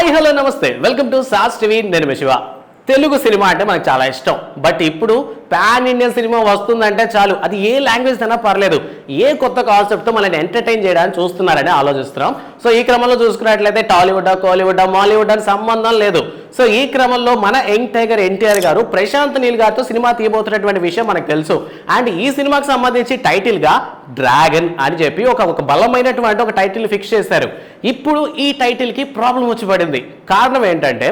Hi hello నమస్తే welcome to sauce TV. నేను Shiva. Telugu cinema అంటే మనకు చాలా ఇష్టం. బట్ ఇప్పుడు పాన్ ఇండియన్ సినిమా వస్తుందంటే చాలు, అది ఏ లాంగ్వేజ్ అయినా పర్లేదు, ఏ కొత్త కాన్సెప్ట్తో మనల్ని ఎంటర్టైన్ చేయడానికి చూస్తున్నారని ఆలోచిస్తున్నాం. సో ఈ క్రమంలో చూసుకున్నట్లయితే టాలీవుడ్, కోలీవుడ్, మాలీవుడ్ అని సంబంధం లేదు. సో ఈ క్రమంలో మన యంగ్ టైగర్ ఎన్టీఆర్ గారు ప్రశాంత్ నీల్ గారితో సినిమా తీయబోతున్నటువంటి విషయం మనకు తెలుసు. అండ్ ఈ సినిమాకి సంబంధించి టైటిల్ గా డ్రాగన్ అని చెప్పి ఒక బలమైనటువంటి ఒక టైటిల్ ఫిక్స్ చేశారు. ఇప్పుడు ఈ టైటిల్ కి ప్రాబ్లం వచ్చి పడింది. కారణం ఏంటంటే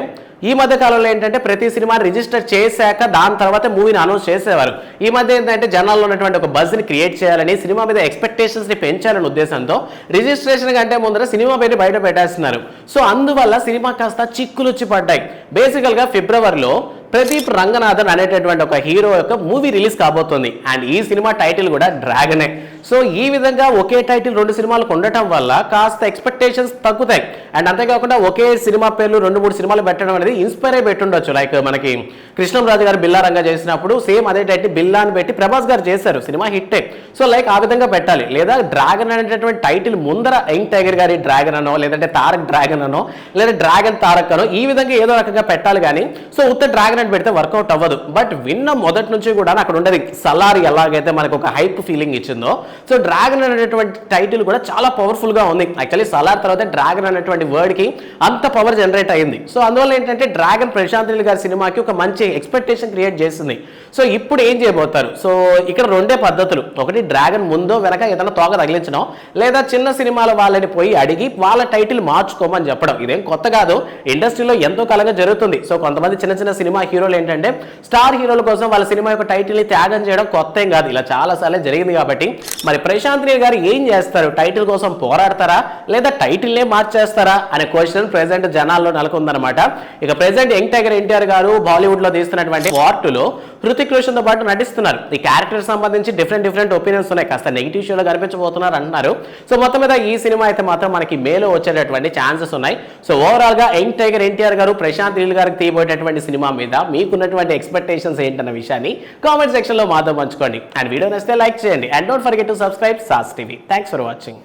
ఈ మధ్య కాలంలో ఏంటంటే ప్రతి సినిమా రిజిస్టర్ చేశాక దాని తర్వాత మూవీని అనౌన్స్ చేసేవారు. ఈ మధ్య ఏంటంటే జనాల్లో ఉన్నటువంటి ఒక బజ్ ని క్రియేట్ చేయాలని, సినిమా మీద ఎక్స్పెక్టేషన్స్ ని పెంచాలనే ఉద్దేశంతో రిజిస్ట్రేషన్ కంటే ముందర సినిమా పేరు బయట పెట్టేస్తున్నారు. సో అందువల్ల సినిమా కాస్త చిక్కులు వచ్చి పడ్డాయి. బేసికల్ గా ఫిబ్రవరిలో ప్రదీప్ రంగనాథన్ అనేటటువంటి ఒక హీరో యొక్క మూవీ రిలీజ్ కాబోతుంది. అండ్ ఈ సినిమా టైటిల్ కూడా డ్రాగనే. సో ఈ విధంగా ఒకే టైటిల్ రెండు సినిమాలకు ఉండటం వల్ల కాస్త ఎక్స్పెక్టేషన్స్ తగ్గుతాయి. అండ్ అంతేకాకుండా ఒకే సినిమా పేర్లు 2-3 సినిమాలు పెట్టడం అనేది ఇన్స్పైర్ అయి పెట్టుండొచ్చు. లైక్ మనకి కృష్ణంరాజు గారు బిల్లారంగా చేసినప్పుడు సేమ్ అదే టైటిల్ బిల్లా అని పెట్టి ప్రభాస్ గారు చేశారు, సినిమా హిట్టే. సో లైక్ ఆ విధంగా పెట్టాలి. లేదా డ్రాగన్ అనేటటువంటి టైటిల్ ముందర యంగ్ టైగర్ గారి డ్రాగన్ అనో, లేదంటే తారక్ డ్రాగన్ అనో, లేదా డ్రాగన్ తారక్ అనో, ఈ విధంగా ఏదో రకంగా పెట్టాలి. కానీ సో ఉత్త డ్రాగన్ అని పెడితే వర్కౌట్ అవ్వదు. బట్ విన్న మొదటి నుంచి కూడా అక్కడ ఉండేది సలార్ ఎలాగైతే మనకు ఒక హైప్ ఫీలింగ్ ఇచ్చిందో, సో డ్రాగన్ అనేటువంటి టైటిల్ కూడా చాలా పవర్ఫుల్ గా ఉంది. యాక్చువల్లీ సలార్ తర్వాత డ్రాగన్ అనేటువంటి వర్డ్ కి అంత పవర్ జనరేట్ అయింది. సో అందువల్ల ఏంటంటే డ్రాగన్ ప్రశాంత్ నీల్ గారి సినిమాకి ఒక మంచి ఎక్స్పెక్టేషన్ క్రియేట్ చేసింది. సో ఇప్పుడు ఏం చేయబోతారు? సో ఇక్కడ రెండే పద్ధతులు. ఒకటి డ్రాగన్ ముందో వెనక ఏదైనా తోక తగిలించడం, లేదా చిన్న సినిమాల వాళ్ళని పోయి అడిగి వాళ్ళ టైటిల్ మార్చుకోమని చెప్పడం. ఇదేం కొత్త కాదు, ఇండస్ట్రీలో ఎంతో కాలంగా జరుగుతుంది. సో కొంతమంది చిన్న చిన్న సినిమా హీరోలు ఏంటంటే స్టార్ హీరోల కోసం వాళ్ళ సినిమా యొక్క టైటిల్ ని త్యాగం చేయడం కొత్త ఏం కాదు, ఇలా చాలా సార్లు జరిగింది. కాబట్టి మరి ప్రశాంత్ నీల్ గారు ఏం చేస్తారు? టైటిల్ కోసం పోరాడతారా, లేదా టైటిల్ నే మార్చేస్తారా అనే క్వశ్చన్ ప్రెసెంట్ జనాల్లో నెలకొందనమాట. ఇక ప్రెసెంట్ యంగ్ టైగర్ ఎన్టీఆర్ గారు బాలీవుడ్ లో తీస్తున్నటువంటి వార్టులో హృతిక్ రోషన్ తో పాటు నటిస్తున్నారు. ఈ క్యారెక్టర్ సంబంధించి డిఫరెంట్ ఒపీనియన్స్ ఉన్నాయి. కాస్త నెగిటివ్ షోలో కనిపించబోతున్నారు అంటున్నారు. సో మొత్తం మీద ఈ సినిమా అయితే మాత్రం మనకి మేలో వచ్చేటటువంటి ఛాన్సెస్ ఉన్నాయి. సో ఓవరాల్ గా యంగ్ టైగర్ ఎన్టీఆర్ గారు ప్రశాంత్ నీల్ గారికి తీయబోయేటటువంటి సినిమా మీద మీకున్నటువంటి ఎక్స్పెక్టేషన్స్ ఏంటన్న విషయాన్ని కామెంట్ సెక్షన్ లో మాతో పంచుకోండి. అండ్ వీడియో నచ్చితే లైక్ చేయండి. And don't forget to subscribe sauce TV. Thanks for watching.